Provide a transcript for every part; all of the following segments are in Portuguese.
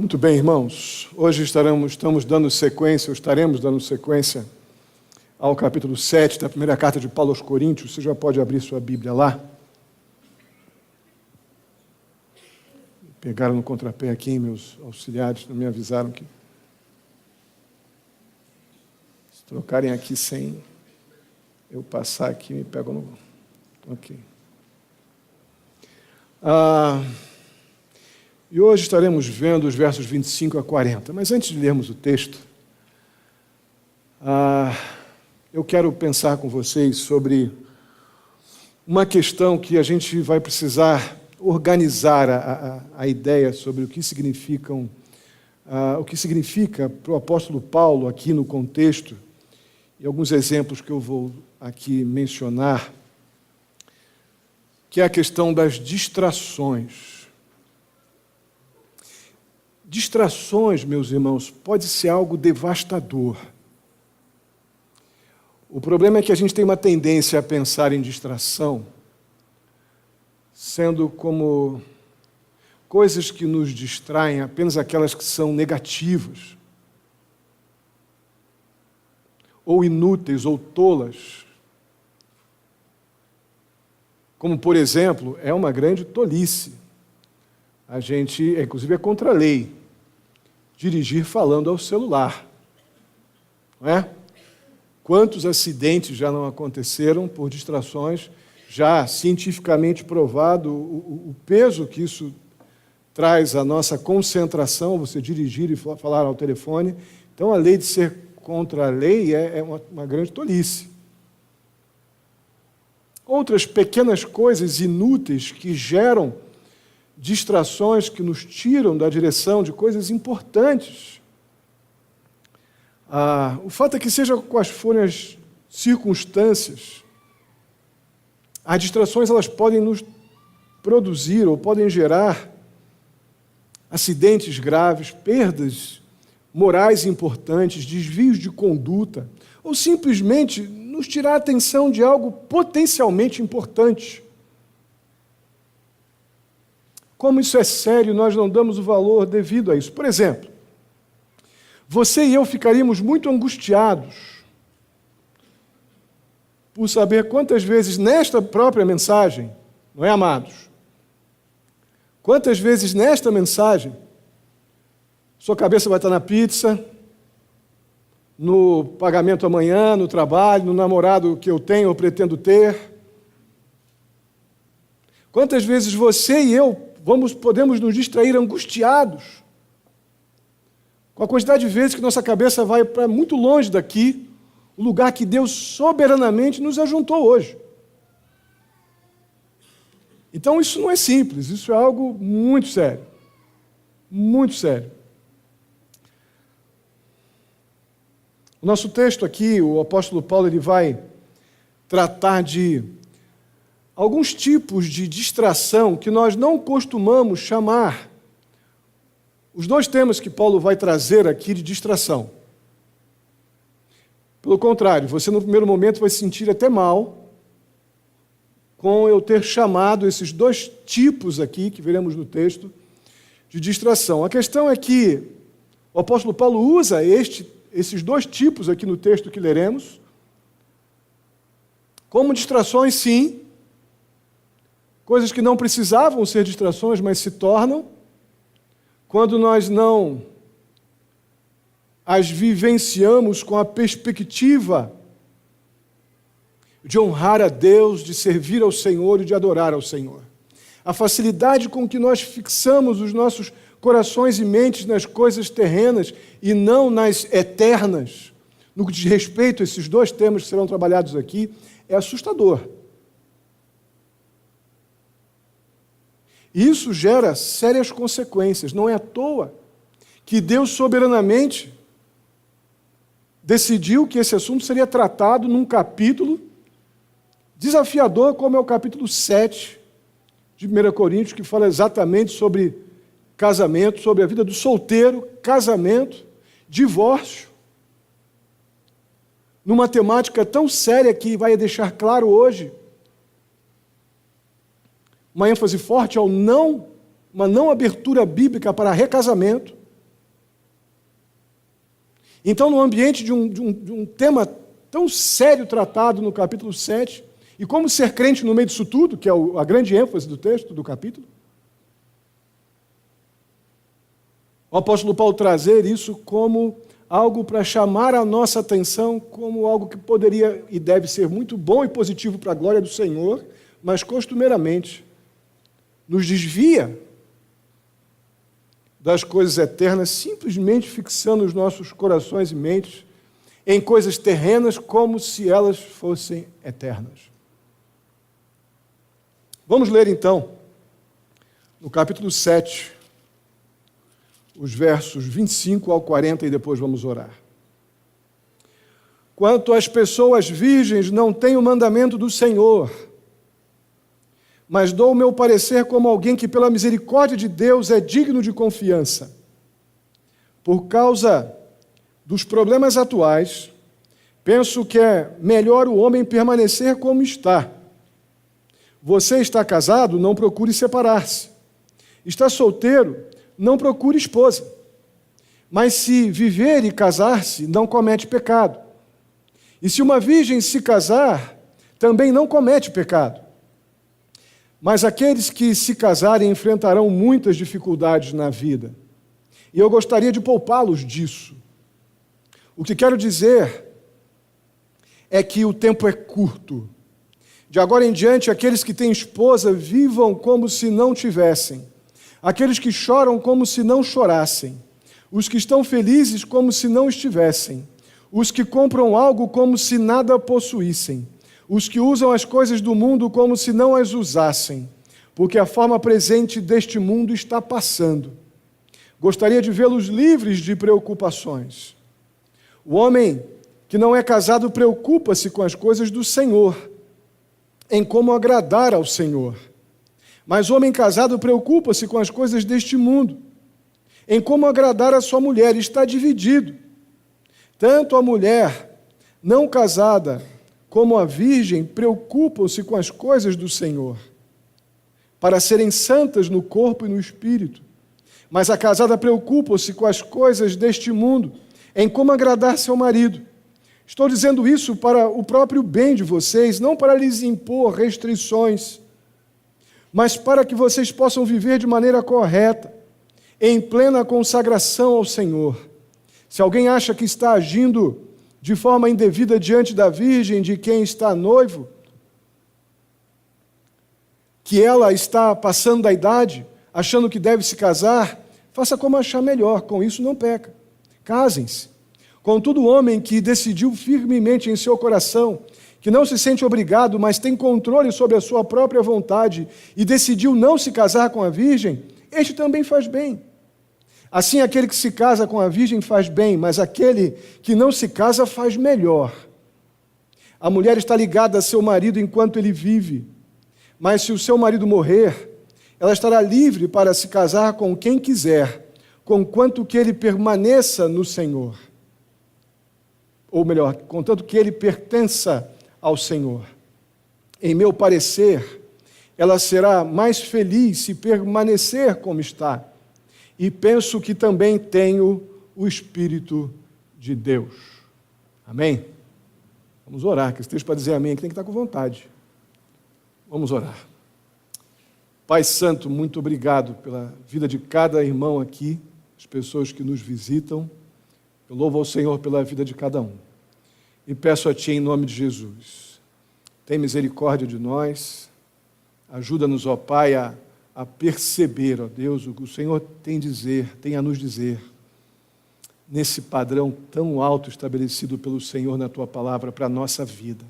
Muito bem, irmãos. Hoje estaremos dando sequência, ou estaremos dando sequência ao capítulo 7 da primeira carta de Paulo aos Coríntios. Você já pode abrir sua Bíblia lá. Pegaram no contrapé aqui, meus auxiliares, não me avisaram que se trocarem aqui sem eu passar aqui, me pegam no... Ok. E hoje estaremos vendo os versos 25 a 40. Mas antes de lermos o texto, eu quero pensar com vocês sobre uma questão que a gente vai precisar organizar a ideia sobre o que significa para o apóstolo Paulo aqui no contexto, e alguns exemplos que eu vou aqui mencionar, que é a questão das distrações. Distrações, meus irmãos, pode ser algo devastador. O problema é que a gente tem uma tendência a pensar em distração sendo como coisas que nos distraem, apenas aquelas que são negativas, ou inúteis, ou tolas. Como, por exemplo, é uma grande tolice. A gente, inclusive, é contra a lei, dirigir falando ao celular. Não é? Quantos acidentes já não aconteceram por distrações? Já cientificamente provado o peso que isso traz à nossa concentração, você dirigir e falar ao telefone. Então, a lei de ser contra a lei é uma grande tolice. Outras pequenas coisas inúteis que geram distrações, que nos tiram da direção de coisas importantes. O fato é que, seja quais forem as circunstâncias, as distrações elas podem nos produzir ou podem gerar acidentes graves, perdas morais importantes, desvios de conduta, ou simplesmente nos tirar a atenção de algo potencialmente importante. Como isso é sério, nós não damos o valor devido a isso. Por exemplo, você e eu ficaríamos muito angustiados por saber quantas vezes nesta própria mensagem, não é, amados? Quantas vezes nesta mensagem sua cabeça vai estar na pizza, no pagamento amanhã, no trabalho, no namorado que eu tenho ou pretendo ter? Quantas vezes você e eu podemos nos distrair angustiados com a quantidade de vezes que nossa cabeça vai para muito longe daqui, o lugar que Deus soberanamente nos ajuntou hoje. Então isso não é simples, isso é algo muito sério. Muito sério. O nosso texto aqui, o apóstolo Paulo, ele vai tratar de alguns tipos de distração que nós não costumamos chamar. Os dois temas que Paulo vai trazer aqui de distração. Pelo contrário, você no primeiro momento vai se sentir até mal com eu ter chamado esses dois tipos aqui, que veremos no texto, de distração. A questão é que o apóstolo Paulo usa esses dois tipos aqui no texto que leremos como distrações, sim, coisas que não precisavam ser distrações, mas se tornam, quando nós não as vivenciamos com a perspectiva de honrar a Deus, de servir ao Senhor e de adorar ao Senhor. A facilidade com que nós fixamos os nossos corações e mentes nas coisas terrenas e não nas eternas, no que diz respeito a esses dois temas que serão trabalhados aqui, é assustador. E isso gera sérias consequências. Não é à toa que Deus soberanamente decidiu que esse assunto seria tratado num capítulo desafiador, como é o capítulo 7 de 1 Coríntios, que fala exatamente sobre casamento, sobre a vida do solteiro, casamento, divórcio, numa temática tão séria que vai deixar claro hoje uma ênfase forte uma não abertura bíblica para recasamento, Então, no ambiente de um tema tão sério tratado no capítulo 7, e como ser crente no meio disso tudo, que é a grande ênfase do texto, do capítulo, o apóstolo Paulo trazer isso como algo para chamar a nossa atenção, como algo que poderia e deve ser muito bom e positivo para a glória do Senhor, mas costumeiramente nos desvia das coisas eternas, simplesmente fixando os nossos corações e mentes em coisas terrenas como se elas fossem eternas. Vamos ler então, no capítulo 7, os versos 25 ao 40 e depois vamos orar. Quanto às pessoas virgens, não tenho o mandamento do Senhor, mas dou o meu parecer como alguém que, pela misericórdia de Deus, é digno de confiança. Por causa dos problemas atuais, penso que é melhor o homem permanecer como está. Você está casado, não procure separar-se. Está solteiro, não procure esposa. Mas se viver e casar-se, não comete pecado. E se uma virgem se casar, também não comete pecado. Mas aqueles que se casarem enfrentarão muitas dificuldades na vida. E eu gostaria de poupá-los disso. O que quero dizer é que o tempo é curto. De agora em diante, aqueles que têm esposa vivam como se não tivessem. Aqueles que choram como se não chorassem. Os que estão felizes como se não estivessem. Os que compram algo como se nada possuíssem. Os que usam as coisas do mundo como se não as usassem. Porque a forma presente deste mundo está passando. Gostaria de vê-los livres de preocupações. O homem que não é casado preocupa-se com as coisas do Senhor, em como agradar ao Senhor. Mas o homem casado preocupa-se com as coisas deste mundo, em como agradar a sua mulher. Está dividido. Tanto a mulher não casada como a virgem preocupam-se com as coisas do Senhor, para serem santas no corpo e no espírito. Mas a casada preocupa-se com as coisas deste mundo, em como agradar seu marido. Estou dizendo isso para o próprio bem de vocês, não para lhes impor restrições, mas para que vocês possam viver de maneira correta, em plena consagração ao Senhor. Se alguém acha que está agindo de forma indevida diante da virgem de quem está noivo, que ela está passando da idade, achando que deve se casar, faça como achar melhor, com isso não peca. Casem-se. Contudo, o homem que decidiu firmemente em seu coração, que não se sente obrigado, mas tem controle sobre a sua própria vontade e decidiu não se casar com a virgem, este também faz bem. Assim, aquele que se casa com a virgem faz bem, mas aquele que não se casa faz melhor. A mulher está ligada a seu marido enquanto ele vive, mas se o seu marido morrer, ela estará livre para se casar com quem quiser, conquanto que ele permaneça no Senhor. Ou melhor, contanto que ele pertença ao Senhor. Em meu parecer, ela será mais feliz se permanecer como está. E penso que também tenho o Espírito de Deus. Amém? Vamos orar, que esteja para dizer amém, que tem que estar com vontade. Vamos orar. Pai Santo, muito obrigado pela vida de cada irmão aqui, as pessoas que nos visitam. Eu louvo ao Senhor pela vida de cada um. E peço a Ti em nome de Jesus. Tem misericórdia de nós. Ajuda-nos, ó Pai, a perceber, ó Deus, o que o Senhor tem a nos dizer nesse padrão tão alto estabelecido pelo Senhor na Tua palavra para a nossa vida,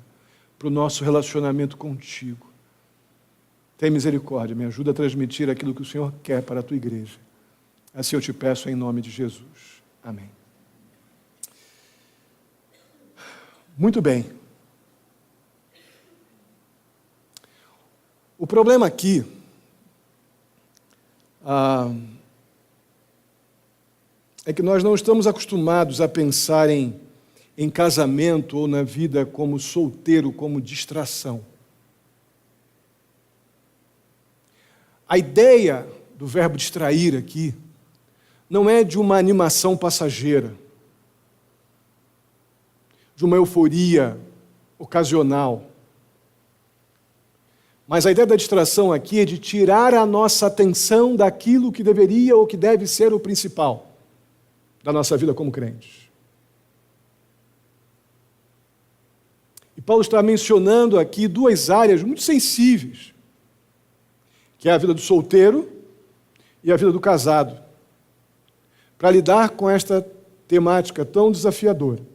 para o nosso relacionamento contigo. Tem misericórdia, me ajuda a transmitir aquilo que o Senhor quer para a Tua igreja. Assim eu te peço em nome de Jesus. Amém. Muito bem. O problema aqui é que nós não estamos acostumados a pensar em casamento ou na vida como solteiro, como distração. A ideia do verbo distrair aqui não é de uma animação passageira. de uma euforia ocasional. Mas a ideia da distração aqui é de tirar a nossa atenção daquilo que deveria ou que deve ser o principal da nossa vida como crentes. E Paulo está mencionando aqui duas áreas muito sensíveis, que é a vida do solteiro e a vida do casado, para lidar com esta temática tão desafiadora.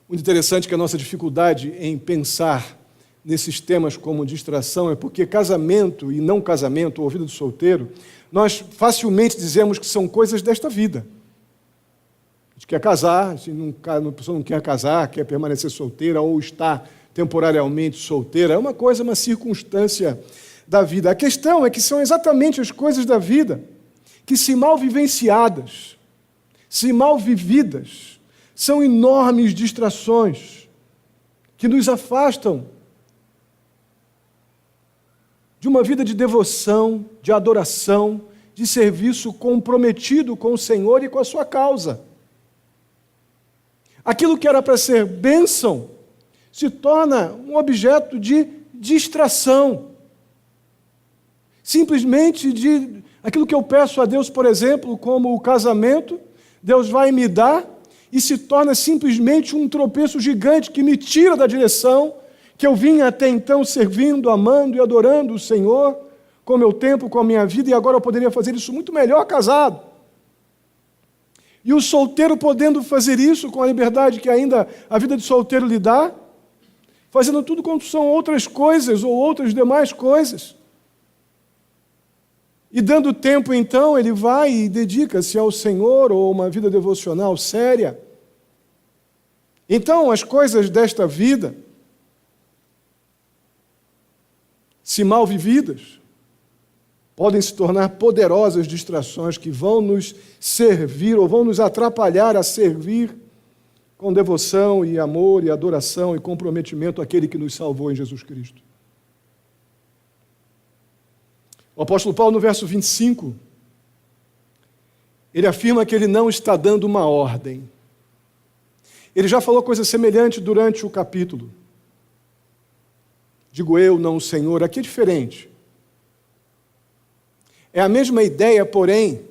Muito interessante que a nossa dificuldade em pensar nesses temas como distração é porque casamento e não casamento, ou vida do solteiro, nós facilmente dizemos que são coisas desta vida. A gente quer casar, se a pessoa não quer casar, quer permanecer solteira ou está temporariamente solteira, é uma coisa, uma circunstância da vida. A questão é que são exatamente as coisas da vida que, se mal vivenciadas, se mal vividas, são enormes distrações que nos afastam de uma vida de devoção, de adoração, de serviço comprometido com o Senhor e com a sua causa. Aquilo que era para ser bênção se torna um objeto de distração. Simplesmente de aquilo que eu peço a Deus, por exemplo, como o casamento, Deus vai me dar e se torna simplesmente um tropeço gigante que me tira da direção que eu vinha até então servindo, amando e adorando o Senhor com o meu tempo, com a minha vida, e agora eu poderia fazer isso muito melhor casado. E o solteiro podendo fazer isso com a liberdade que ainda a vida de solteiro lhe dá, fazendo tudo quanto são outras coisas ou outras demais coisas. E dando tempo, então, ele vai e dedica-se ao Senhor ou uma vida devocional séria. Então, as coisas desta vida, se mal vividas, podem se tornar poderosas distrações que vão nos servir ou vão nos atrapalhar a servir com devoção e amor e adoração e comprometimento àquele que nos salvou em Jesus Cristo. O apóstolo Paulo, no verso 25, ele afirma que ele não está dando uma ordem. Ele já falou coisa semelhante durante o capítulo. Digo eu, não o Senhor. Aqui é diferente. É a mesma ideia, porém,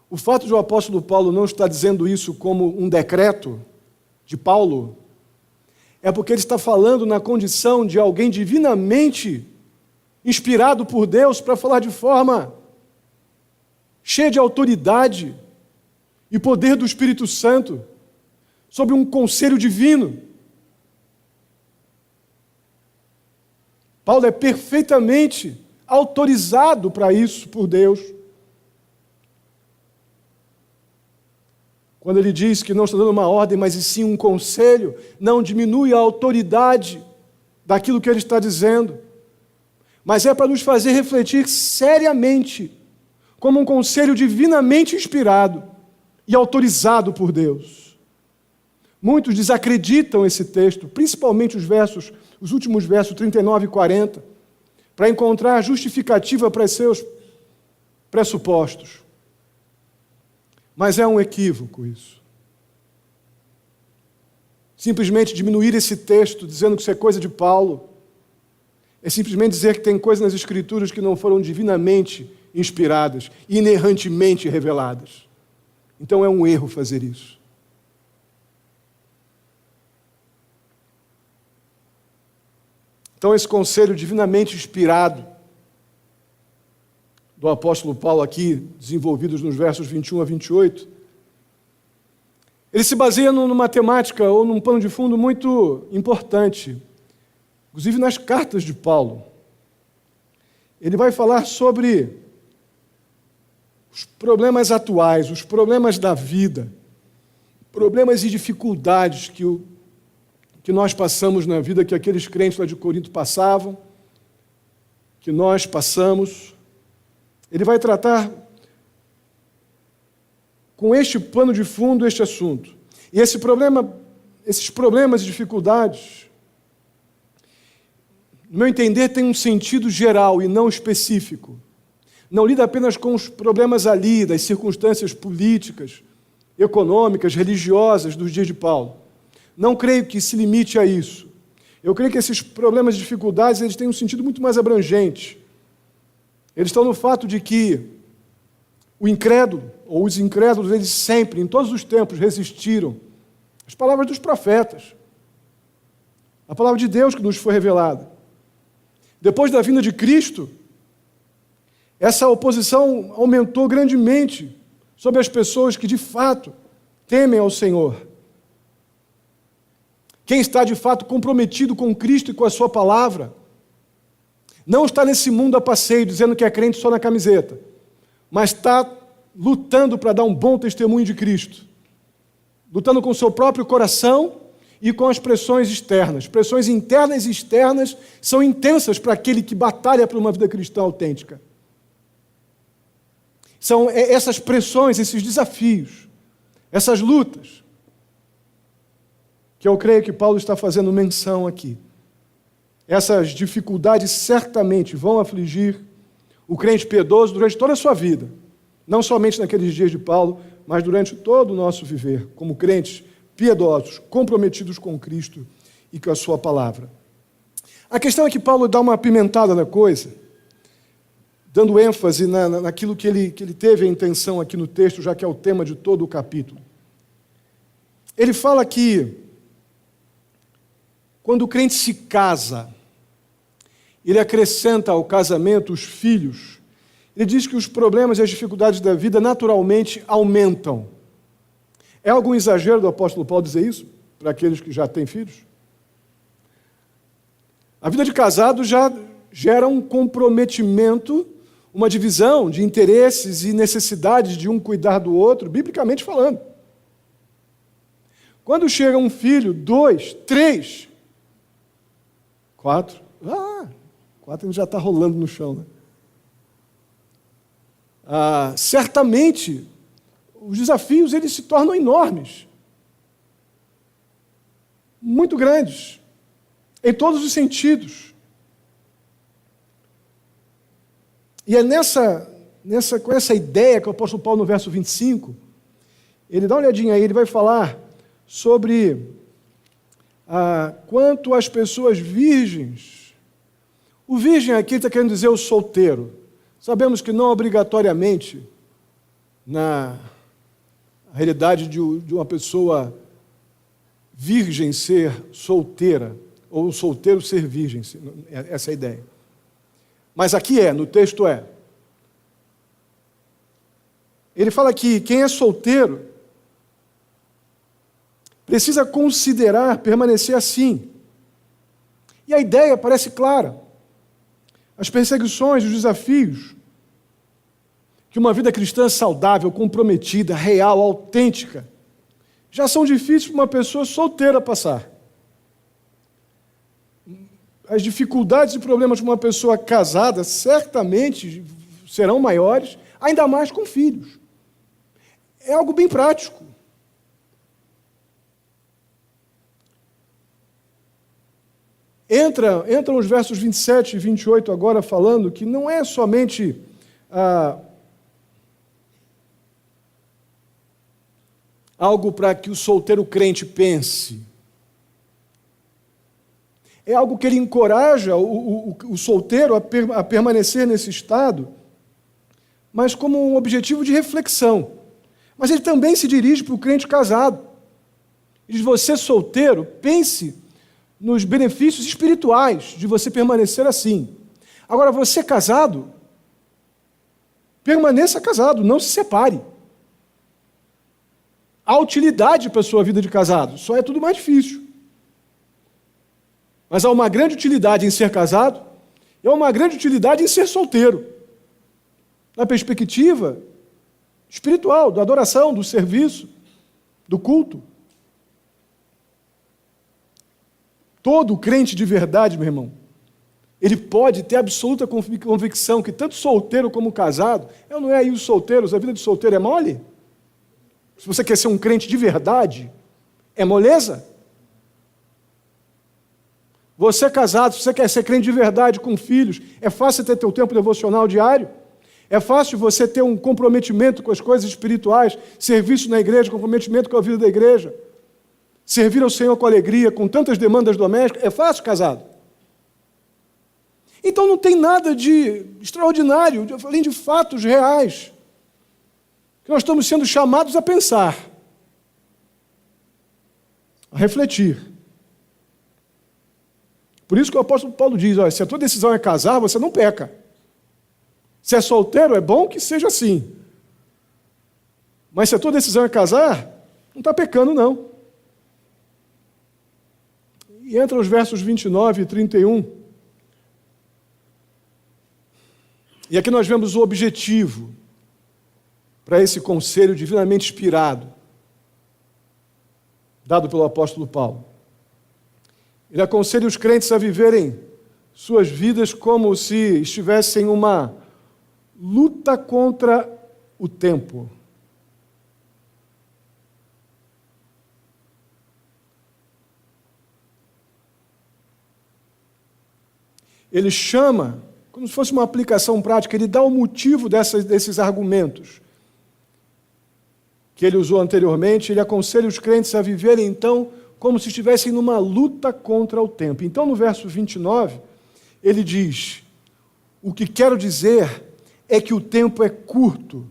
o fato de o apóstolo Paulo não estar dizendo isso como um decreto de Paulo, é porque ele está falando na condição de alguém divinamente inspirado por Deus para falar de forma cheia de autoridade e poder do Espírito Santo, sob um conselho divino. Paulo é perfeitamente autorizado para isso por Deus. Quando ele diz que não está dando uma ordem, mas e sim um conselho, não diminui a autoridade daquilo que ele está dizendo, mas é para nos fazer refletir seriamente, como um conselho divinamente inspirado e autorizado por Deus. Muitos desacreditam esse texto, principalmente os últimos versos 39 e 40, para encontrar justificativa para seus pressupostos. Mas é um equívoco isso. Simplesmente diminuir esse texto, dizendo que isso é coisa de Paulo, é simplesmente dizer que tem coisas nas Escrituras que não foram divinamente inspiradas, inerrantemente reveladas. Então é um erro fazer isso. Então esse conselho divinamente inspirado do apóstolo Paulo aqui, desenvolvidos nos versos 21 a 28, ele se baseia numa temática ou num pano de fundo muito importante, inclusive nas cartas de Paulo. Ele vai falar sobre os problemas atuais, os problemas da vida, problemas e dificuldades que nós passamos na vida, que aqueles crentes lá de Corinto passavam, que nós passamos. Ele vai tratar com este pano de fundo este assunto. E esses problemas e dificuldades, no meu entender, têm um sentido geral e não específico. não lida apenas com os problemas ali, das circunstâncias políticas, econômicas, religiosas dos dias de Paulo. Não creio que se limite a isso. Eu creio que esses problemas e dificuldades eles têm um sentido muito mais abrangente. Eles estão no fato de que o incrédulo, ou os incrédulos, eles sempre, em todos os tempos, resistiram às palavras dos profetas, a palavra de Deus que nos foi revelada. Depois da vinda de Cristo, essa oposição aumentou grandemente sobre as pessoas que, de fato, temem ao Senhor. Quem está, de fato, comprometido com Cristo e com a sua palavra, não está nesse mundo a passeio, dizendo que é crente só na camiseta, mas está lutando para dar um bom testemunho de Cristo, lutando com o seu próprio coração e com as pressões externas. Pressões internas e externas são intensas para aquele que batalha por uma vida cristã autêntica. São essas pressões, esses desafios, essas lutas, que eu creio que Paulo está fazendo menção aqui. Essas dificuldades certamente vão afligir o crente piedoso durante toda a sua vida, não somente naqueles dias de Paulo, mas durante todo o nosso viver, como crentes piedosos, comprometidos com Cristo e com a sua palavra. A questão é que Paulo dá uma apimentada na coisa, dando ênfase naquilo que ele teve a intenção aqui no texto, já que é o tema de todo o capítulo. Ele fala que quando o crente se casa, ele acrescenta ao casamento os filhos. Ele diz que os problemas e as dificuldades da vida naturalmente aumentam. É algum exagero do apóstolo Paulo dizer isso para aqueles que já têm filhos? A vida de casado já gera um comprometimento, uma divisão de interesses e necessidades de um cuidar do outro, biblicamente falando. Quando chega um filho, 2, 3, 4, 4 já está rolando no chão, né? Certamente, os desafios eles se tornam enormes, muito grandes, em todos os sentidos. E é com essa ideia que o apóstolo Paulo, no verso 25, ele dá uma olhadinha aí, ele vai falar sobre quanto às pessoas virgens. O virgem aqui está querendo dizer o solteiro. Sabemos que não obrigatoriamente, na realidade de uma pessoa virgem ser solteira, ou o solteiro ser virgem, essa é a ideia. Mas aqui no texto é. Ele fala que quem é solteiro precisa considerar permanecer assim. E a ideia parece clara. As perseguições, os desafios que uma vida cristã saudável, comprometida, real, autêntica, já são difíceis para uma pessoa solteira passar. As dificuldades e problemas de uma pessoa casada certamente serão maiores, ainda mais com filhos. É algo bem prático. Entram os versos 27 e 28 agora falando que não é somente algo para que o solteiro crente pense. É algo que ele encoraja o solteiro a permanecer nesse estado, mas como um objetivo de reflexão. Mas ele também se dirige para o crente casado. Ele diz: você solteiro, pense nos benefícios espirituais de você permanecer assim. Agora, você casado, permaneça casado, não se separe. Há utilidade para a sua vida de casado, só é tudo mais difícil. Mas há uma grande utilidade em ser casado e há uma grande utilidade em ser solteiro. Na perspectiva espiritual, da adoração, do serviço, do culto. Todo crente de verdade, meu irmão, ele pode ter absoluta convicção que tanto solteiro como casado, não é aí os solteiros, a vida de solteiro é mole? Se você quer ser um crente de verdade, é moleza? Você casado, se você quer ser crente de verdade com filhos, é fácil ter teu tempo devocional diário? É fácil você ter um comprometimento com as coisas espirituais, serviço na igreja, comprometimento com a vida da igreja, servir ao Senhor com alegria, com tantas demandas domésticas. É fácil, casado? Então não tem nada de extraordinário, além de fatos reais, que nós estamos sendo chamados a pensar, a refletir. Por isso que o apóstolo Paulo diz, olha, se a tua decisão é casar, você não peca. Se é solteiro, é bom que seja assim. Mas se a tua decisão é casar, não está pecando, não. E entra os versos 29 e 31. E aqui nós vemos o objetivo para esse conselho divinamente inspirado, dado pelo apóstolo Paulo. Ele aconselha os crentes a viverem suas vidas como se estivessem em uma luta contra o tempo. Ele chama, como se fosse uma aplicação prática, ele dá o motivo desses argumentos que ele usou anteriormente. Ele aconselha os crentes a viverem, então, como se estivessem numa luta contra o tempo. Então, no verso 29, ele diz, o que quero dizer é que o tempo é curto.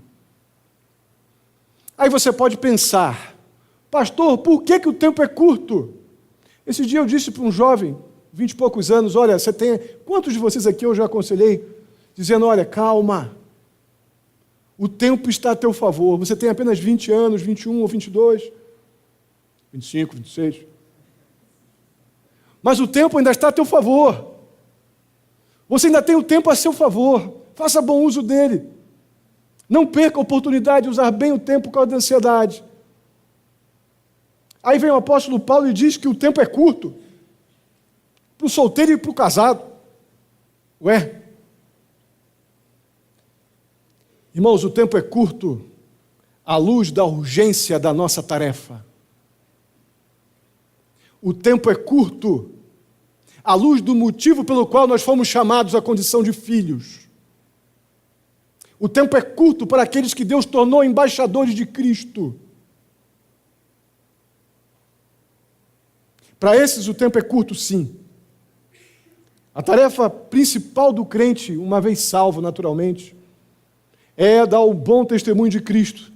Aí você pode pensar, pastor, por que o tempo é curto? Esse dia eu disse para um jovem, 20 e poucos anos, olha, quantos de vocês aqui eu já aconselhei, dizendo, olha, calma, o tempo está a teu favor, você tem apenas 20 anos, 21 ou 22, 25, 26, mas o tempo ainda está a teu favor, você ainda tem o tempo a seu favor, faça bom uso dele, não perca a oportunidade de usar bem o tempo por causa da ansiedade. Aí vem o apóstolo Paulo e diz que o tempo é curto, para o solteiro e para o casado. Ué? Irmãos, o tempo é curto à luz da urgência da nossa tarefa. O tempo é curto à luz do motivo pelo qual nós fomos chamados à condição de filhos. O tempo é curto para aqueles que Deus tornou embaixadores de Cristo. Para esses o tempo é curto, sim. A tarefa principal do crente, uma vez salvo naturalmente, é dar o bom testemunho de Cristo.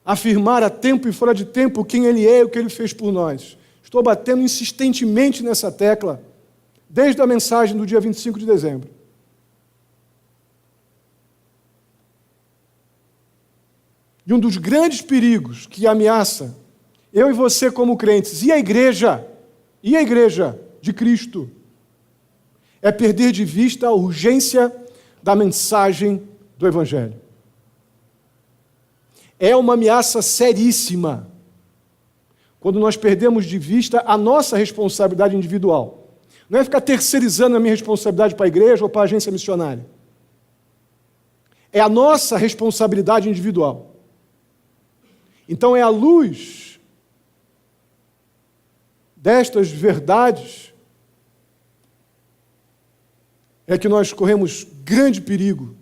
Afirmar a tempo e fora de tempo quem Ele é e o que Ele fez por nós. Estou batendo insistentemente nessa tecla, desde a mensagem do dia 25 de dezembro. E um dos grandes perigos que ameaça eu e você como crentes, e a igreja de Cristo, é perder de vista a urgência da mensagem do Evangelho. É uma ameaça seríssima quando nós perdemos de vista a nossa responsabilidade individual. Não é ficar terceirizando a minha responsabilidade para a igreja ou para a agência missionária. É a nossa responsabilidade individual. Então é à luz destas verdades é que nós corremos grande perigo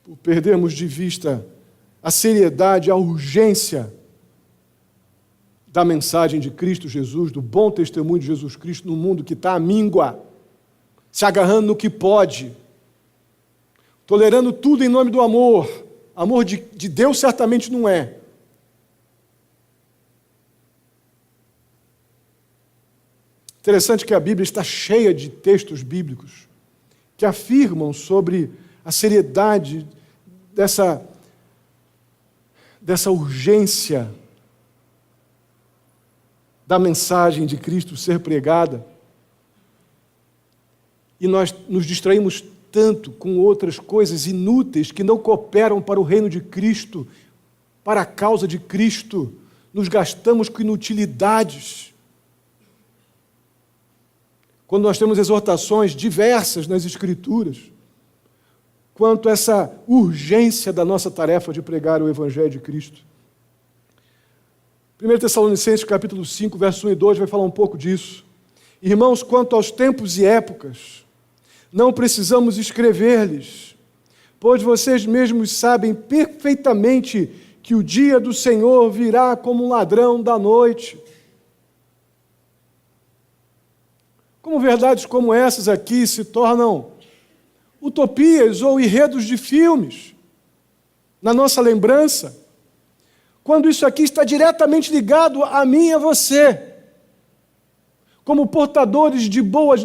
por perdermos de vista a seriedade, a urgência da mensagem de Cristo Jesus, do bom testemunho de Jesus Cristo no mundo que está à míngua, se agarrando no que pode, tolerando tudo em nome do amor. Amor de Deus certamente não é. Interessante que a Bíblia está cheia de textos bíblicos que afirmam sobre a seriedade dessa urgência da mensagem de Cristo ser pregada. E nós nos distraímos tanto com outras coisas inúteis que não cooperam para o reino de Cristo, para a causa de Cristo. Nos gastamos com inutilidades. Quando nós temos exortações diversas nas Escrituras, quanto a essa urgência da nossa tarefa de pregar o Evangelho de Cristo. 1 Tessalonicenses, capítulo 5, verso 1 e 2, vai falar um pouco disso. Irmãos, quanto aos tempos e épocas, não precisamos escrever-lhes, pois vocês mesmos sabem perfeitamente que o dia do Senhor virá como um ladrão da noite. Como verdades como essas aqui se tornam utopias ou enredos de filmes na nossa lembrança, quando isso aqui está diretamente ligado a mim e a você, como portadores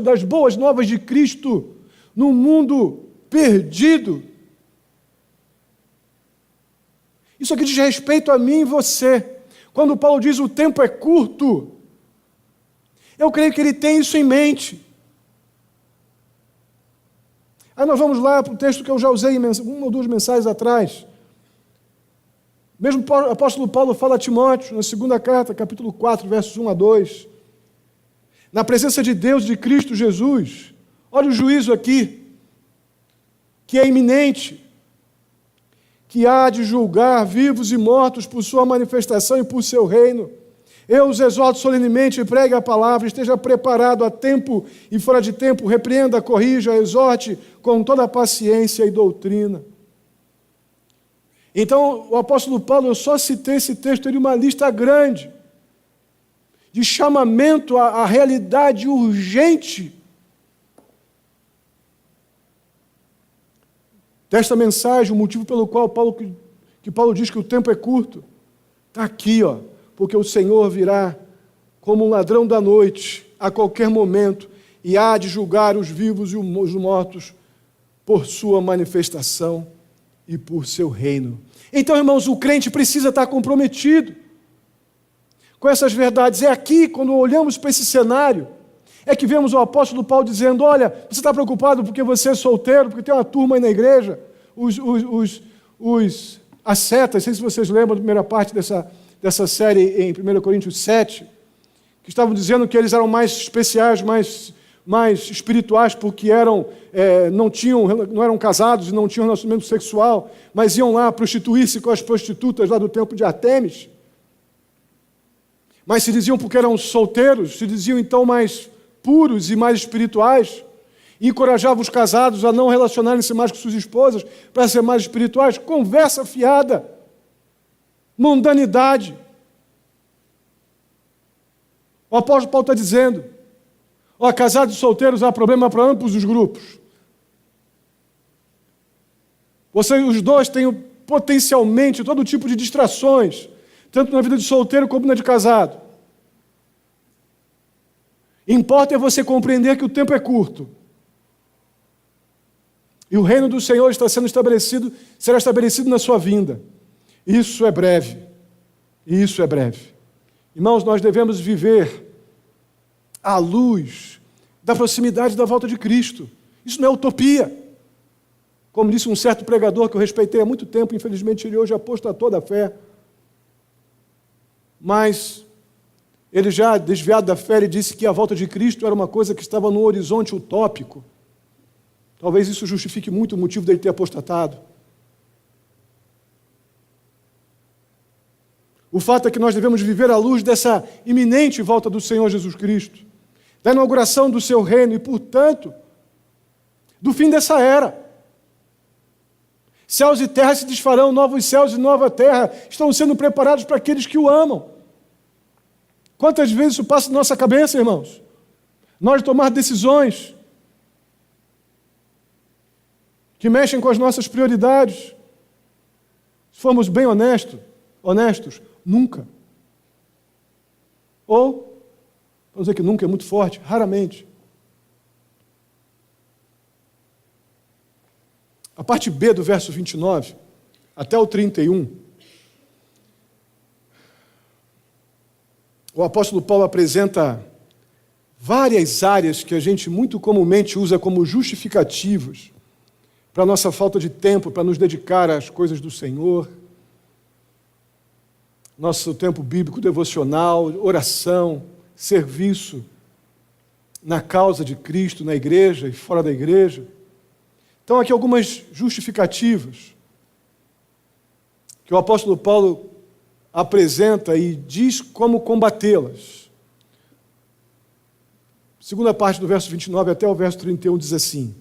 das boas novas de Cristo, num mundo perdido. Isso aqui diz respeito a mim e você. Quando Paulo diz o tempo é curto, eu creio que ele tem isso em mente. Aí nós vamos lá para o texto que eu já usei uma ou duas mensagens atrás. Mesmo o apóstolo Paulo fala a Timóteo, na segunda carta, capítulo 4, versos 1 a 2. Na presença de Deus, de Cristo Jesus, olha o juízo aqui, que é iminente, que há de julgar vivos e mortos por sua manifestação e por seu reino. Eu os exorto solenemente, pregue a palavra, esteja preparado a tempo e fora de tempo, repreenda, corrija, exorte com toda a paciência e doutrina. Então, o apóstolo Paulo, eu só citei esse texto, ele uma lista grande de chamamento à realidade urgente desta mensagem, o motivo pelo qual Paulo diz que o tempo é curto. Está aqui, porque o Senhor virá como um ladrão da noite, a qualquer momento, e há de julgar os vivos e os mortos por sua manifestação e por seu reino. Então, irmãos, o crente precisa estar comprometido com essas verdades. É aqui, quando olhamos para esse cenário, é que vemos o apóstolo Paulo dizendo, olha, você está preocupado porque você é solteiro, porque tem uma turma aí na igreja, os ascetas, não sei se vocês lembram da primeira parte dessa série em 1 Coríntios 7, que estavam dizendo que eles eram mais especiais, mais espirituais, porque não eram casados e não tinham relacionamento sexual, mas iam lá prostituir-se com as prostitutas lá do templo de Artemis. Mas se diziam porque eram solteiros, se diziam então mais puros e mais espirituais, e encorajavam os casados a não relacionarem-se mais com suas esposas, para ser mais espirituais. Conversa fiada, mundanidade. O apóstolo Paulo está dizendo, casados e solteiros há problema para ambos os grupos. Os dois têm potencialmente todo tipo de distrações, tanto na vida de solteiro como na de casado. Importa é você compreender que o tempo é curto. E o reino do Senhor será estabelecido na sua vinda. Isso é breve. Isso é breve. Irmãos, nós devemos viver à luz da proximidade da volta de Cristo. Isso não é utopia. Como disse um certo pregador que eu respeitei há muito tempo, infelizmente ele hoje apostatou da fé. Mas ele já, desviado da fé, ele disse que a volta de Cristo era uma coisa que estava no horizonte utópico. Talvez isso justifique muito o motivo dele ter apostatado. O fato é que nós devemos viver à luz dessa iminente volta do Senhor Jesus Cristo, da inauguração do seu reino e, portanto, do fim dessa era. Céus e terra se desfarão, novos céus e nova terra estão sendo preparados para aqueles que o amam. Quantas vezes isso passa na nossa cabeça, irmãos? Nós tomar decisões que mexem com as nossas prioridades. Se formos bem honestos, nunca. Ou, vamos dizer que nunca é muito forte, raramente. A parte B do verso 29, até o 31, o apóstolo Paulo apresenta várias áreas que a gente muito comumente usa como justificativos para a nossa falta de tempo, para nos dedicar às coisas do Senhor, nosso tempo bíblico devocional, oração, serviço na causa de Cristo, na igreja e fora da igreja. Então, aqui algumas justificativas que o apóstolo Paulo apresenta e diz como combatê-las. Segunda parte do verso 29 até o verso 31 diz assim: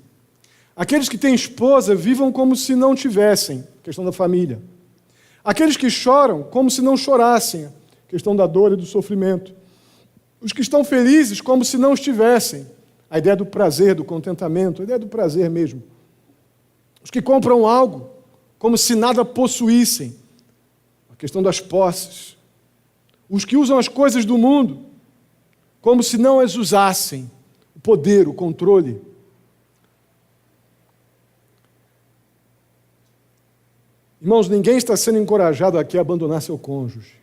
Aqueles que têm esposa, vivam como se não tivessem, questão da família. Aqueles que choram, como se não chorassem, questão da dor e do sofrimento. Os que estão felizes, como se não estivessem, a ideia do prazer, do contentamento, a ideia do prazer mesmo. Os que compram algo, como se nada possuíssem, a questão das posses. Os que usam as coisas do mundo, como se não as usassem, o poder, o controle. Irmãos, ninguém está sendo encorajado aqui a abandonar seu cônjuge.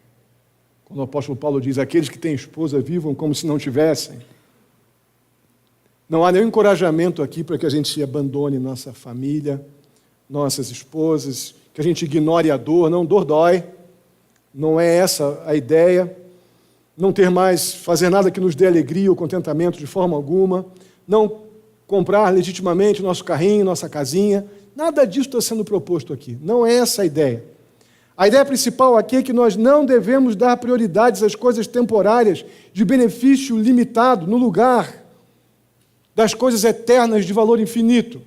Quando o apóstolo Paulo diz, aqueles que têm esposa vivam como se não tivessem. Não há nenhum encorajamento aqui para que a gente abandone nossa família, nossas esposas, que a gente ignore a dor. Não, dor dói. Não é essa a ideia. Não ter mais, fazer nada que nos dê alegria ou contentamento de forma alguma. Não comprar legitimamente nosso carrinho, nossa casinha. Nada disso está sendo proposto aqui. Não é essa a ideia. A ideia principal aqui é que nós não devemos dar prioridades às coisas temporárias de benefício limitado no lugar das coisas eternas de valor infinito.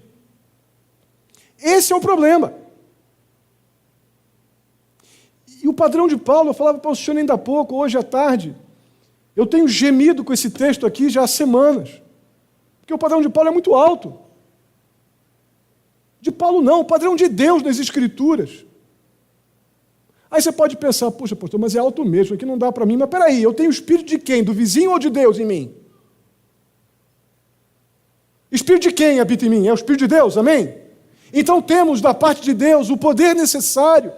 Esse é o problema. E o padrão de Paulo, eu falava para o senhor ainda há pouco, hoje à tarde, eu tenho gemido com esse texto aqui já há semanas, porque o padrão de Paulo é muito alto. De Paulo não, o padrão de Deus nas Escrituras. Aí você pode pensar, puxa, pastor, mas é alto mesmo, aqui não dá para mim, mas peraí, eu tenho o espírito de quem? Do vizinho ou de Deus em mim? Espírito de quem habita em mim? É o Espírito de Deus, amém? Então temos da parte de Deus o poder necessário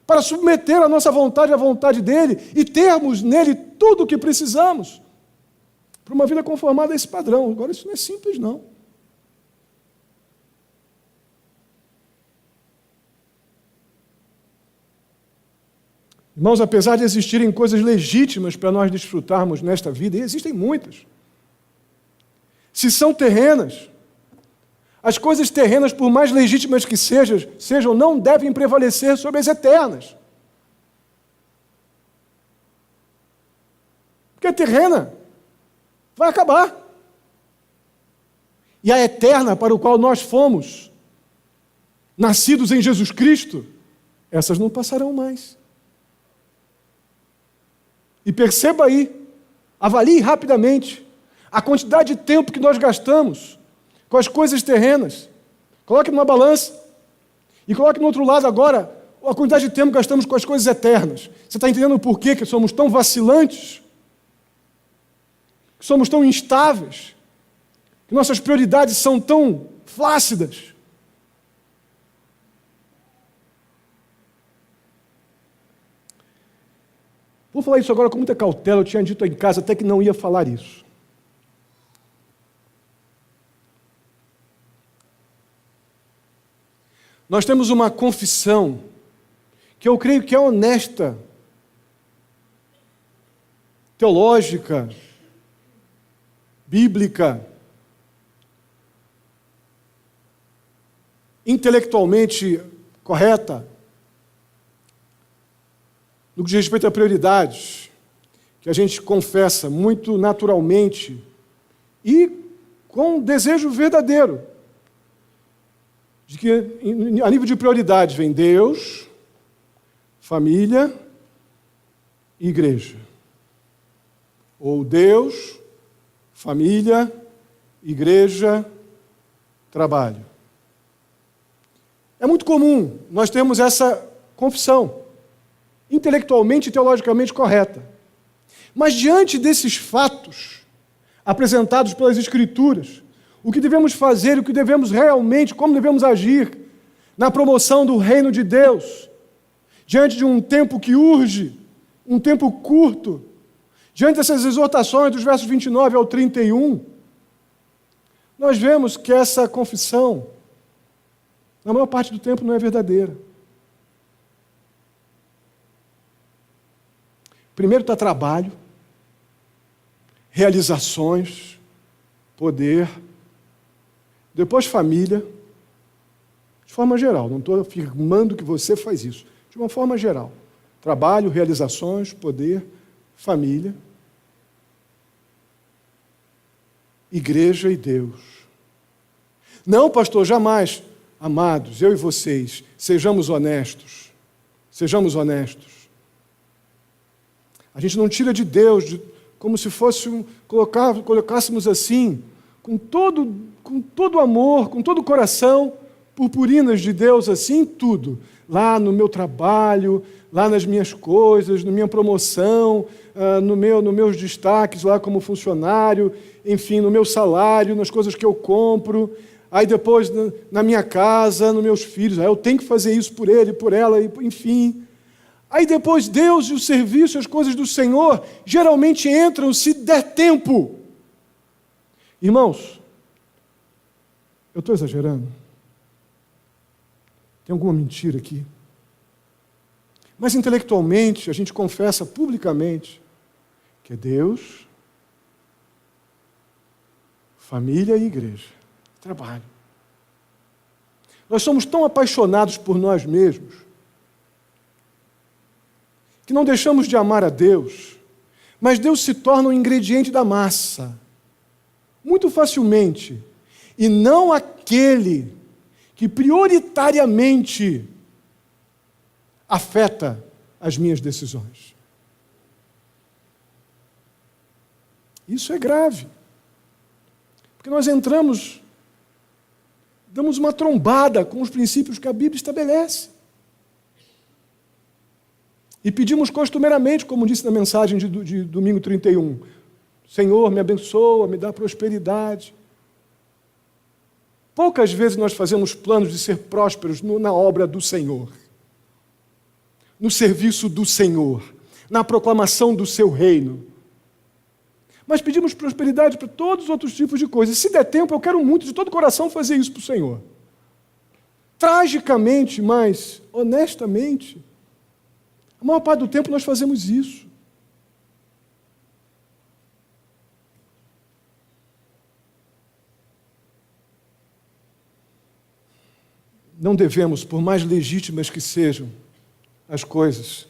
para submeter a nossa vontade à vontade dele e termos nele tudo o que precisamos para uma vida conformada a esse padrão. Agora isso não é simples, não. Irmãos, apesar de existirem coisas legítimas para nós desfrutarmos nesta vida, e existem muitas, se são terrenas, as coisas terrenas, por mais legítimas que sejam, não devem prevalecer sobre as eternas. Porque a terrena vai acabar. E a eterna, para o qual nós fomos nascidos em Jesus Cristo, essas não passarão mais. E perceba aí, avalie rapidamente a quantidade de tempo que nós gastamos com as coisas terrenas. Coloque numa balança e coloque no outro lado agora a quantidade de tempo que gastamos com as coisas eternas. Você está entendendo por quê que somos tão vacilantes? Que somos tão instáveis? Que nossas prioridades são tão flácidas? Vou falar isso agora com muita cautela, eu tinha dito em casa até que não ia falar isso. Nós temos uma confissão que eu creio que é honesta, teológica, bíblica, intelectualmente correta, no que diz respeito a prioridades, que a gente confessa muito naturalmente e com desejo verdadeiro, de que a nível de prioridades vem Deus, família e igreja. Ou Deus, família, igreja, trabalho. É muito comum nós termos essa confissão, intelectualmente e teologicamente correta. Mas diante desses fatos apresentados pelas Escrituras, o que devemos fazer, o que devemos realmente, como devemos agir na promoção do reino de Deus, diante de um tempo que urge, um tempo curto, diante dessas exortações dos versos 29 ao 31, nós vemos que essa confissão, na maior parte do tempo, não é verdadeira. Primeiro está trabalho, realizações, poder, depois família, de forma geral, não estou afirmando que você faz isso, de uma forma geral. Trabalho, realizações, poder, família, igreja e Deus. Não, pastor, jamais. Amados, eu e vocês, sejamos honestos. Sejamos honestos. A gente não tira de Deus como se fosse colocássemos assim, com todo amor, com todo o coração, purpurinas de Deus assim, tudo. Lá no meu trabalho, lá nas minhas coisas, na minha promoção, nos meus destaques lá como funcionário, enfim, no meu salário, nas coisas que eu compro, aí depois na minha casa, nos meus filhos, aí eu tenho que fazer isso por ele, por ela, enfim. Aí depois Deus e o serviço, as coisas do Senhor, geralmente entram se der tempo. Irmãos, eu estou exagerando? Tem alguma mentira aqui? Mas intelectualmente, a gente confessa publicamente que é Deus, família e igreja, trabalho. Nós somos tão apaixonados por nós mesmos que não deixamos de amar a Deus, mas Deus se torna um ingrediente da massa, muito facilmente, e não aquele que prioritariamente afeta as minhas decisões. Isso é grave, porque nós damos uma trombada com os princípios que a Bíblia estabelece. E pedimos costumeiramente, como disse na mensagem de domingo 31, Senhor, me abençoa, me dá prosperidade. Poucas vezes nós fazemos planos de ser prósperos na obra do Senhor, no serviço do Senhor, na proclamação do seu reino. Mas pedimos prosperidade para todos os outros tipos de coisas. Se der tempo, eu quero muito, de todo o coração, fazer isso para o Senhor. Tragicamente, mas honestamente, a maior parte do tempo nós fazemos isso. Não devemos, por mais legítimas que sejam as coisas,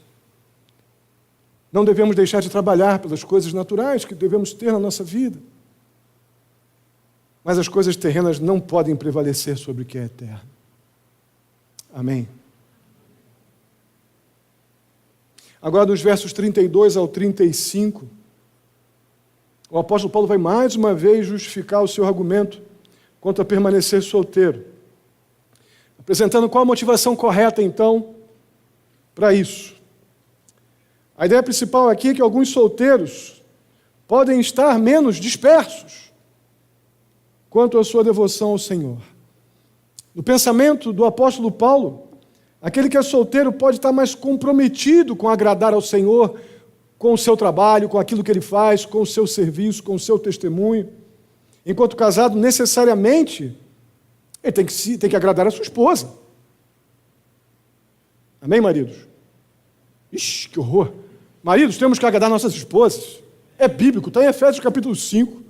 não devemos deixar de trabalhar pelas coisas naturais que devemos ter na nossa vida. Mas as coisas terrenas não podem prevalecer sobre o que é eterno. Amém? Agora, dos versos 32 ao 35, o apóstolo Paulo vai mais uma vez justificar o seu argumento quanto a permanecer solteiro, apresentando qual a motivação correta, então, para isso. A ideia principal aqui é que alguns solteiros podem estar menos dispersos quanto à sua devoção ao Senhor. No pensamento do apóstolo Paulo, aquele que é solteiro pode estar mais comprometido com agradar ao Senhor, com o seu trabalho, com aquilo que ele faz, com o seu serviço, com o seu testemunho. Enquanto casado, necessariamente, ele tem que agradar a sua esposa. Amém, maridos? Ixi, que horror! Maridos, temos que agradar nossas esposas. É bíblico, está em Efésios capítulo 5.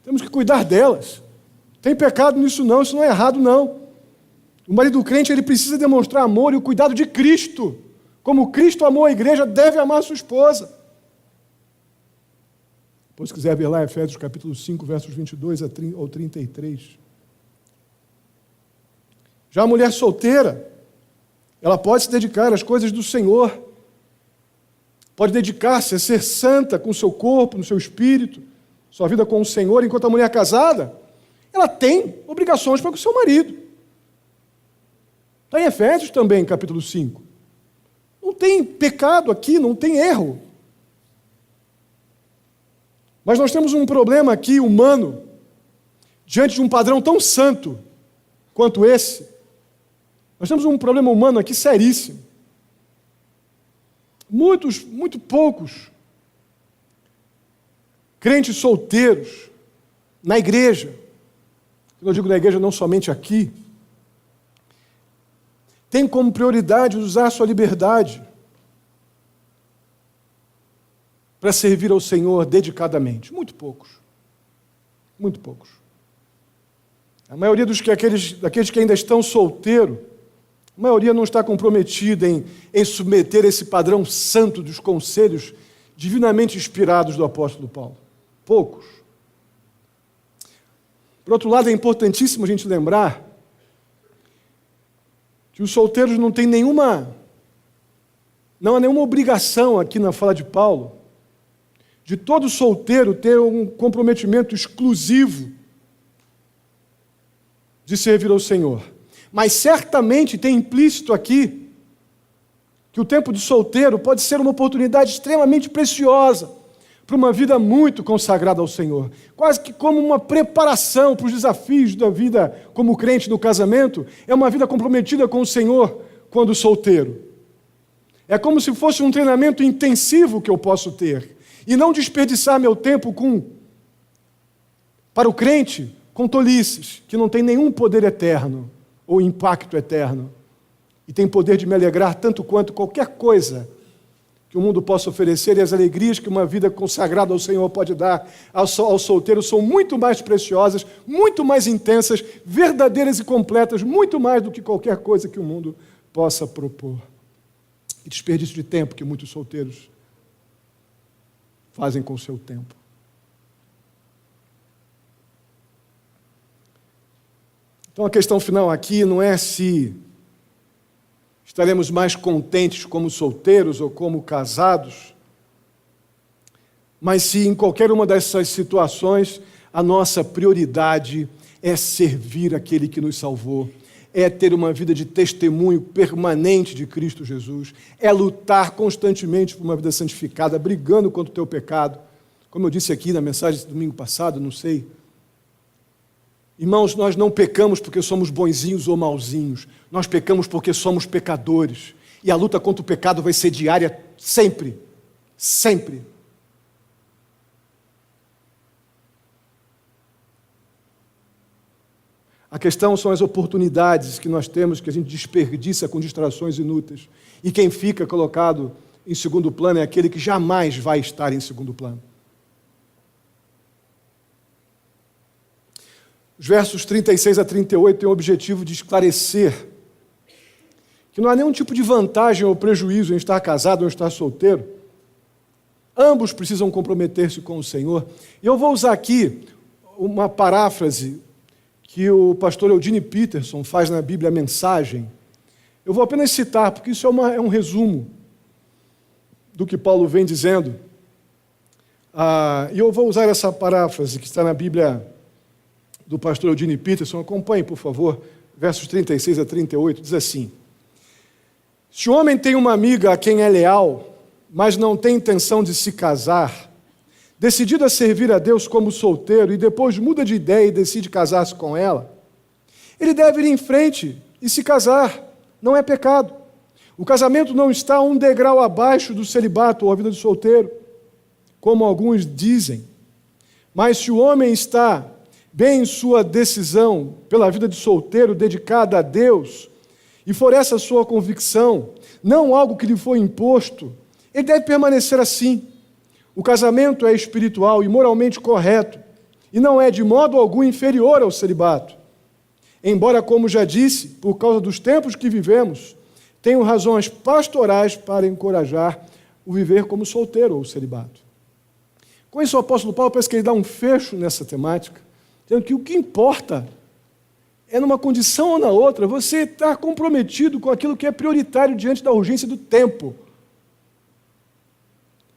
Temos que cuidar delas. Tem pecado nisso não, isso não é errado não. O marido crente, ele precisa demonstrar amor e o cuidado de Cristo. Como Cristo amou a igreja, deve amar a sua esposa. Depois, se quiser ver lá, Efésios capítulo 5, versos 22 ao 33. Já a mulher solteira, ela pode se dedicar às coisas do Senhor, pode dedicar-se a ser santa com o seu corpo, no seu espírito, sua vida com o Senhor, enquanto a mulher casada, ela tem obrigações para com o seu marido. Está em Efésios também, capítulo 5. Não tem pecado aqui, não tem erro. Mas nós temos um problema aqui humano, diante de um padrão tão santo quanto esse. Nós temos um problema humano aqui seríssimo. Muito poucos crentes solteiros na igreja, eu digo na igreja não somente aqui, tem como prioridade usar a sua liberdade para servir ao Senhor dedicadamente. Muito poucos. Muito poucos. A maioria daqueles que ainda estão solteiros, a maioria não está comprometida em submeter esse padrão santo dos conselhos divinamente inspirados do apóstolo Paulo. Poucos. Por outro lado, é importantíssimo a gente lembrar que os solteiros não há nenhuma obrigação aqui na fala de Paulo de todo solteiro ter um comprometimento exclusivo de servir ao Senhor. Mas certamente tem implícito aqui que o tempo de solteiro pode ser uma oportunidade extremamente preciosa para uma vida muito consagrada ao Senhor. Quase que como uma preparação para os desafios da vida como crente no casamento, é uma vida comprometida com o Senhor quando solteiro. É como se fosse um treinamento intensivo que eu posso ter. E não desperdiçar meu tempo para o crente, com tolices, que não tem nenhum poder eterno ou impacto eterno. E tem poder de me alegrar tanto quanto qualquer coisa que o mundo possa oferecer, e as alegrias que uma vida consagrada ao Senhor pode dar ao solteiro são muito mais preciosas, muito mais intensas, verdadeiras e completas, muito mais do que qualquer coisa que o mundo possa propor. Que desperdício de tempo que muitos solteiros fazem com o seu tempo. Então a questão final aqui não é se estaremos mais contentes como solteiros ou como casados, mas se em qualquer uma dessas situações a nossa prioridade é servir aquele que nos salvou, é ter uma vida de testemunho permanente de Cristo Jesus, é lutar constantemente por uma vida santificada, brigando contra o teu pecado. Como eu disse aqui na mensagem do domingo passado, não sei. Irmãos, nós não pecamos porque somos bonzinhos ou mauzinhos, nós pecamos porque somos pecadores. E a luta contra o pecado vai ser diária sempre, sempre. A questão são as oportunidades que nós temos, que a gente desperdiça com distrações inúteis. E quem fica colocado em segundo plano é aquele que jamais vai estar em segundo plano. Os versos 36 a 38 têm o objetivo de esclarecer que não há nenhum tipo de vantagem ou prejuízo em estar casado ou estar solteiro. Ambos precisam comprometer-se com o Senhor. E eu vou usar aqui uma paráfrase que o pastor Eugene Peterson faz na Bíblia a Mensagem. Eu vou apenas citar, porque isso é um resumo do que Paulo vem dizendo. E eu vou usar essa paráfrase que está na Bíblia do pastor Eugene Peterson. Acompanhe, por favor, versos 36 a 38, diz assim: se o homem tem uma amiga a quem é leal, mas não tem intenção de se casar, decidido a servir a Deus como solteiro e depois muda de ideia e decide casar-se com ela, ele deve ir em frente e se casar. Não é pecado. O casamento não está um degrau abaixo do celibato ou a vida de solteiro, como alguns dizem. Mas se o homem está bem em sua decisão pela vida de solteiro dedicada a Deus, e for essa sua convicção, não algo que lhe foi imposto, ele deve permanecer assim. O casamento é espiritual e moralmente correto, e não é de modo algum inferior ao celibato. Embora, como já disse, por causa dos tempos que vivemos, tenho razões pastorais para encorajar o viver como solteiro ou celibato. Com isso, o apóstolo Paulo parece que ele dá um fecho nessa temática, dizendo que o que importa é, numa condição ou na outra, você estar comprometido com aquilo que é prioritário diante da urgência do tempo,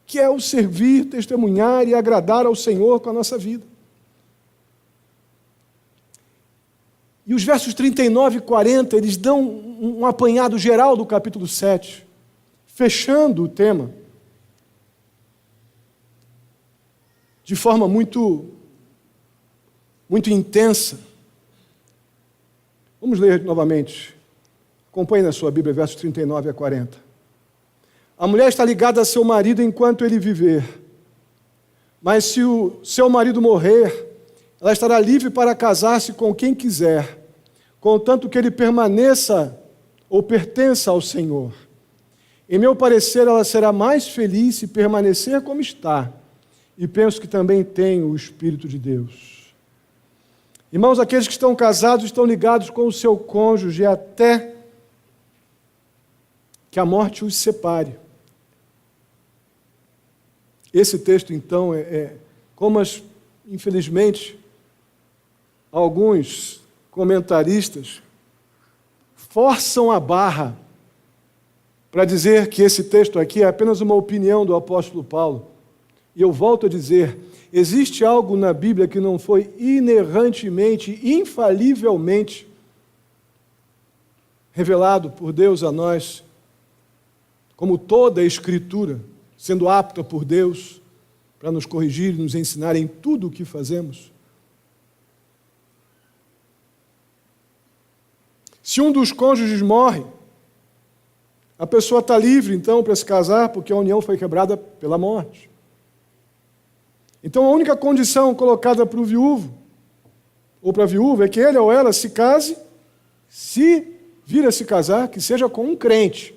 que é o servir, testemunhar e agradar ao Senhor com a nossa vida. E os versos 39 e 40, eles dão um apanhado geral do capítulo 7, fechando o tema de forma muito intensa. Vamos ler novamente. Acompanhe na sua Bíblia, versos 39 a 40. A mulher está ligada a seu marido enquanto ele viver. Mas se o seu marido morrer, ela estará livre para casar-se com quem quiser, contanto que ele permaneça ou pertença ao Senhor. Em meu parecer, ela será mais feliz se permanecer como está, e penso que também tem o Espírito de Deus. Irmãos, aqueles que estão casados estão ligados com o seu cônjuge até que a morte os separe. Esse texto, então, como infelizmente, alguns comentaristas forçam a barra para dizer que esse texto aqui é apenas uma opinião do apóstolo Paulo. E eu volto a dizer, existe algo na Bíblia que não foi inerrantemente, infalivelmente revelado por Deus a nós, como toda a Escritura, sendo apta por Deus para nos corrigir e nos ensinar em tudo o que fazemos? Se um dos cônjuges morre, a pessoa está livre, então, para se casar, porque a união foi quebrada pela morte. Então, a única condição colocada para o viúvo, ou para a viúva, é que ele ou ela se case, se vir a se casar, que seja com um crente,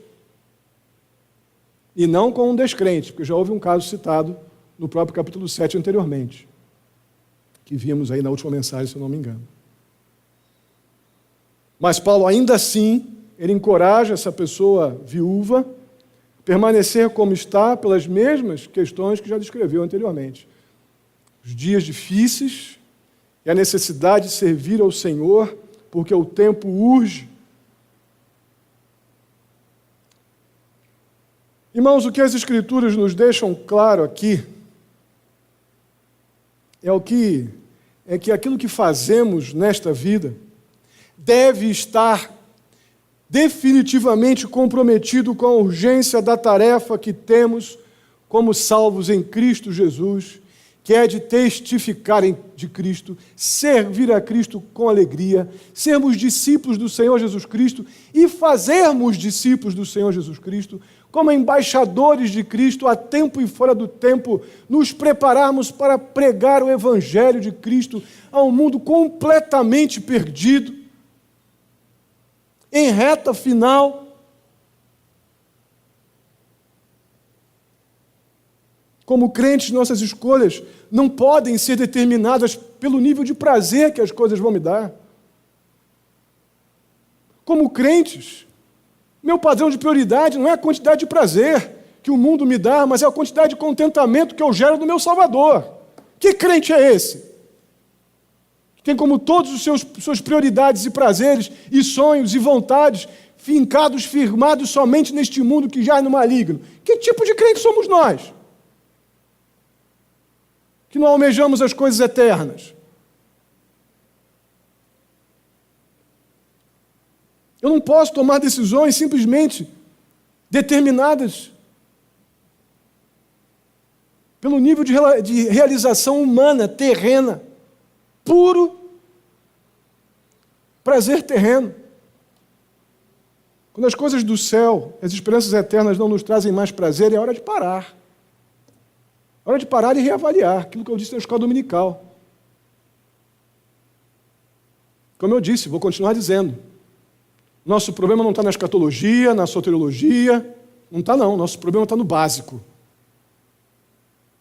e não com um descrente, porque já houve um caso citado no próprio capítulo 7 anteriormente, que vimos aí na última mensagem, se eu não me engano. Mas Paulo, ainda assim, ele encoraja essa pessoa viúva a permanecer como está pelas mesmas questões que já descreveu anteriormente. Os dias difíceis e a necessidade de servir ao Senhor, porque o tempo urge. Irmãos, o que as Escrituras nos deixam claro aqui é que aquilo que fazemos nesta vida deve estar definitivamente comprometido com a urgência da tarefa que temos como salvos em Cristo Jesus, que é de testificar de Cristo, servir a Cristo com alegria, sermos discípulos do Senhor Jesus Cristo e fazermos discípulos do Senhor Jesus Cristo, como embaixadores de Cristo, a tempo e fora do tempo, nos prepararmos para pregar o Evangelho de Cristo a um mundo completamente perdido, em reta final. Como crentes, nossas escolhas não podem ser determinadas pelo nível de prazer que as coisas vão me dar. Como crentes, meu padrão de prioridade não é a quantidade de prazer que o mundo me dá, mas é a quantidade de contentamento que eu gero do meu Salvador. Que crente é esse? Tem como todos os suas prioridades e prazeres, e sonhos e vontades, fincados, firmados somente neste mundo que jaz no maligno. Que tipo de crente somos nós? Que não almejamos as coisas eternas. Eu não posso tomar decisões simplesmente determinadas pelo nível de realização humana, terrena, puro prazer terreno. Quando as coisas do céu, as esperanças eternas não nos trazem mais prazer, é hora de parar. É hora de parar e reavaliar aquilo que eu disse na escola dominical. Como eu disse, vou continuar dizendo. Nosso problema não está na escatologia, na soteriologia, não está não. Nosso problema está no básico.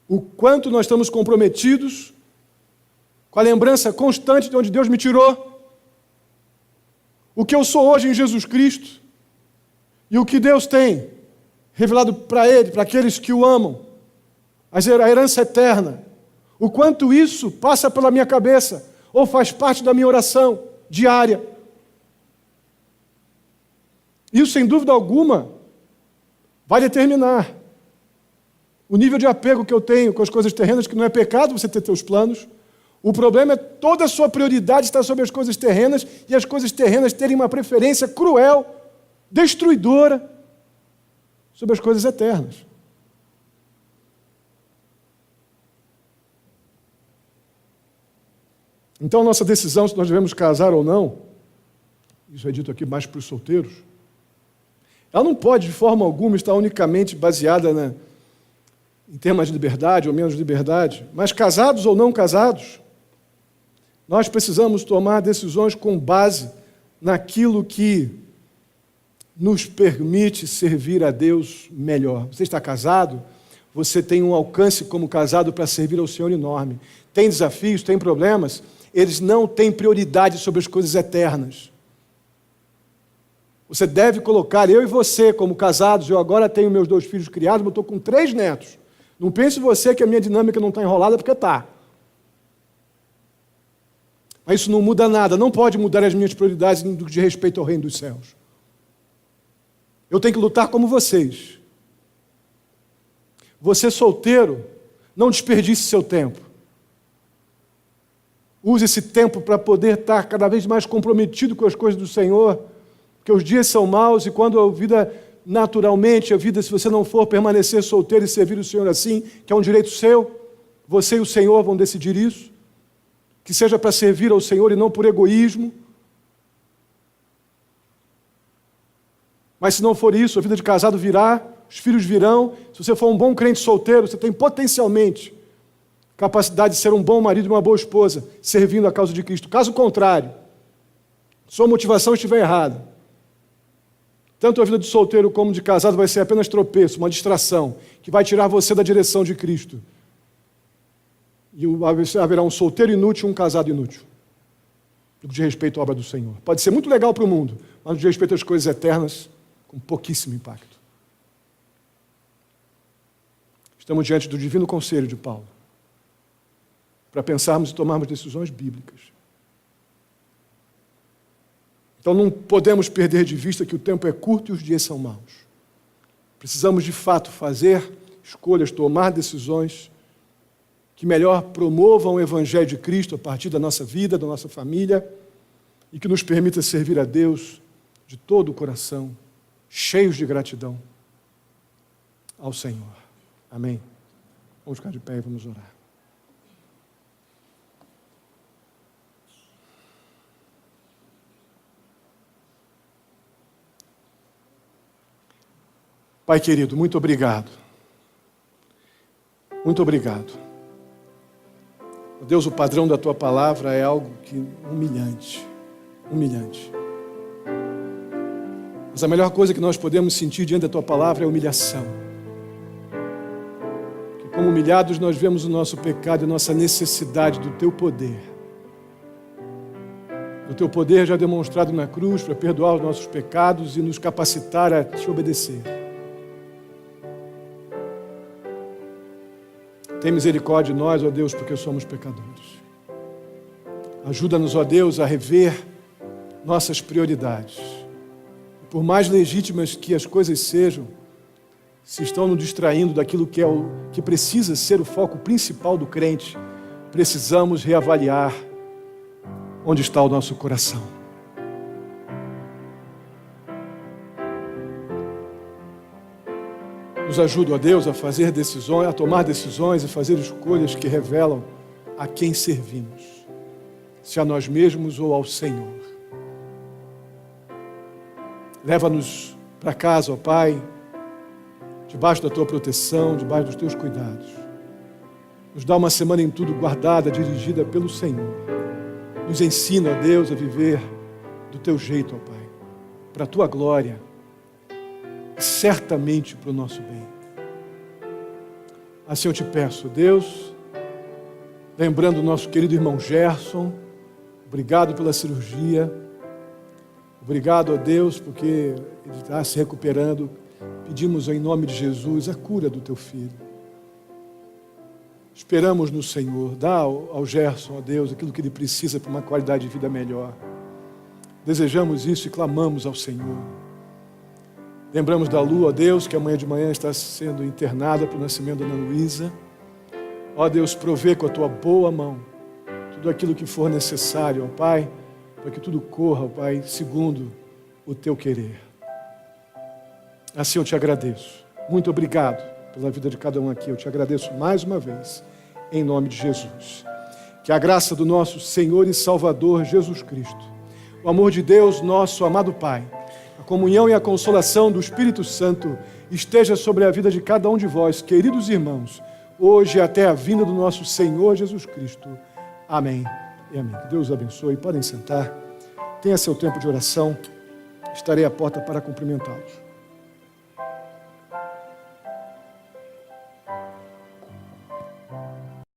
O quanto nós estamos comprometidos com a lembrança constante de onde Deus me tirou, o que eu sou hoje em Jesus Cristo e o que Deus tem revelado para Ele, para aqueles que o amam, a herança eterna, o quanto isso passa pela minha cabeça ou faz parte da minha oração diária. Isso, sem dúvida alguma, vai determinar o nível de apego que eu tenho com as coisas terrenas, que não é pecado você ter teus planos. O problema é toda a sua prioridade estar sobre as coisas terrenas e as coisas terrenas terem uma preferência cruel, destruidora, sobre as coisas eternas. Então, nossa decisão se nós devemos casar ou não, isso é dito aqui mais para os solteiros, ela não pode, de forma alguma, estar unicamente baseada em termos de liberdade ou menos liberdade, mas casados ou não casados, nós precisamos tomar decisões com base naquilo que nos permite servir a Deus melhor. Você está casado? Você tem um alcance como casado para servir ao Senhor enorme. Tem desafios, tem problemas, eles não têm prioridade sobre as coisas eternas. Você deve colocar, eu e você, como casados, eu agora tenho meus 2 filhos criados, mas eu estou com 3 netos. Não pense você que a minha dinâmica não está enrolada, porque está. Mas isso não muda nada, não pode mudar as minhas prioridades no que diz respeito ao reino dos céus. Eu tenho que lutar como vocês. Você solteiro, não desperdice seu tempo. Use esse tempo para poder estar cada vez mais comprometido com as coisas do Senhor, porque os dias são maus e quando a vida, naturalmente, a vida, se você não for permanecer solteiro e servir o Senhor assim, que é um direito seu, você e o Senhor vão decidir isso, que seja para servir ao Senhor e não por egoísmo. Mas se não for isso, a vida de casado virá, os filhos virão. Se você for um bom crente solteiro, você tem potencialmente capacidade de ser um bom marido e uma boa esposa, servindo a causa de Cristo. Caso contrário, sua motivação estiver errada, tanto a vida de solteiro como de casado vai ser apenas tropeço, uma distração, que vai tirar você da direção de Cristo. E haverá um solteiro inútil e um casado inútil, no que diz respeito à obra do Senhor. Pode ser muito legal para o mundo, mas no que diz respeito às coisas eternas, com pouquíssimo impacto. Estamos diante do divino conselho de Paulo, para pensarmos e tomarmos decisões bíblicas. Então não podemos perder de vista que o tempo é curto e os dias são maus. Precisamos de fato fazer escolhas, tomar decisões que melhor promovam o Evangelho de Cristo a partir da nossa vida, da nossa família, e que nos permita servir a Deus de todo o coração, cheios de gratidão ao Senhor. Amém? Vamos ficar de pé e vamos orar. Pai querido, muito obrigado. Muito obrigado. Deus, o padrão da Tua palavra é algo humilhante. Humilhante. Mas a melhor coisa que nós podemos sentir diante da Tua palavra é humilhação. Que como humilhados nós vemos o nosso pecado e a nossa necessidade do Teu poder. Do Teu poder já demonstrado na cruz para perdoar os nossos pecados e nos capacitar a Te obedecer. Tem misericórdia de nós, ó Deus, porque somos pecadores. Ajuda-nos, ó Deus, a rever nossas prioridades. Por mais legítimas que as coisas sejam, se estão nos distraindo daquilo que precisa ser o foco principal do crente, precisamos reavaliar onde está o nosso coração. Nos ajuda, ó Deus, a fazer decisões, a tomar decisões e fazer escolhas que revelam a quem servimos, se a nós mesmos ou ao Senhor. Leva-nos para casa, ó Pai, debaixo da Tua proteção, debaixo dos Teus cuidados. Nos dá uma semana em tudo guardada, dirigida pelo Senhor. Nos ensina, ó Deus, a viver do Teu jeito, ó Pai, para a Tua glória, certamente para o nosso bem. Assim eu te peço, Deus, lembrando o nosso querido irmão Gerson, obrigado pela cirurgia, obrigado a Deus porque ele está se recuperando. Pedimos em nome de Jesus a cura do teu filho. Esperamos no Senhor, dá ao Gerson, ó Deus, aquilo que ele precisa para uma qualidade de vida melhor. Desejamos isso e clamamos ao Senhor. Lembramos da Lu, ó Deus, que amanhã de manhã está sendo internada para o nascimento da Ana Luísa. Ó Deus, provê com a tua boa mão tudo aquilo que for necessário, ó Pai, para que tudo corra, ó Pai, segundo o teu querer. Assim eu te agradeço. Muito obrigado pela vida de cada um aqui. Eu te agradeço mais uma vez, em nome de Jesus. Que a graça do nosso Senhor e Salvador Jesus Cristo, o amor de Deus, nosso amado Pai, a comunhão e a consolação do Espírito Santo esteja sobre a vida de cada um de vós, queridos irmãos, hoje até a vinda do nosso Senhor Jesus Cristo. Amém e amém. Que Deus os abençoe. Podem sentar. Tenha seu tempo de oração. Estarei à porta para cumprimentá-los.